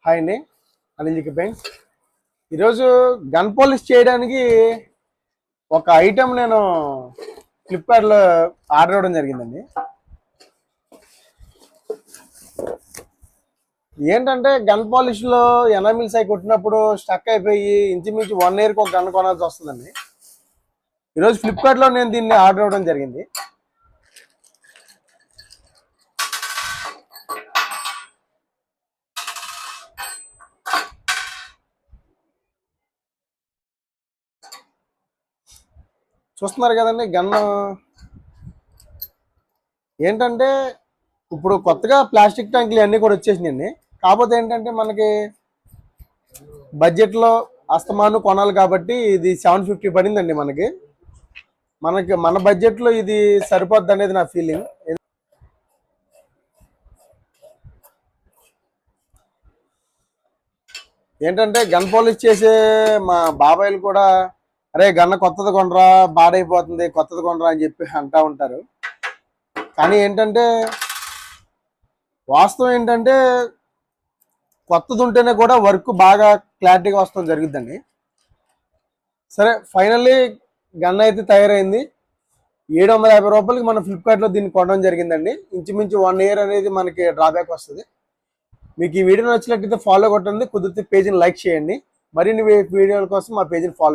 Hi అండి, Anil paints. ఈరోజు gun polish చేయడానికి ఒక ఐటెం నేను ఫ్లిప్కార్ట్లో ఆర్డర్ ఇవ్వడం జరిగిందండి. ఏంటంటే గన్ పాలిష్లో ఎనామిల్స్ అయి కొట్టినప్పుడు స్టక్ అయిపోయి ఇంచుమించు 1 ఇయర్కి ఒక గన్ కొనాల్సి వస్తుందండి. ఈరోజు ఫ్లిప్కార్ట్లో నేను దీన్ని ఆర్డర్ ఇవ్వడం జరిగింది. చూస్తున్నారు కదండి గన్. ఏంటంటే ఇప్పుడు కొత్తగా ప్లాస్టిక్ ట్యాంకులు అన్నీ కూడా వచ్చేసినాయండి. కాకపోతే ఏంటంటే మనకి బడ్జెట్లో అస్తమాను కొనాలి కాబట్టి ఇది 750 పడిందండి. మన బడ్జెట్లో ఇది సరిపోద్ది అనేది నా ఫీలింగ్. ఏంటంటే గన్ పాలిష్ చేసే మా బాబాయిలు కూడా అరే గన్న కొత్తది కొనరా, బాడైపోతుంది, కొత్తది కొనరా అని చెప్పి అంటూ ఉంటారు. కానీ ఏంటంటే వాస్తవం ఏంటంటే కొత్తది ఉంటేనే కూడా వర్క్ బాగా క్లారిటీగా వస్తుంది జరుగుద్దండి. సరే, ఫైనల్లీ గన్ అయితే తయారైంది. 750 రూపాయలకి మన ఫ్లిప్కార్ట్లో దీన్ని కొనడం జరిగిందండి. ఇంచుమించు 1 ఇయర్ అనేది మనకి డ్రాబ్యాక్ వస్తుంది. మీకు ఈ వీడియో నచ్చినట్లయితే ఫాలో కొట్టండి, కుదిరితే పేజీని లైక్ చేయండి. మరిన్ని వీడియోల కోసం మా పేజీని ఫాలో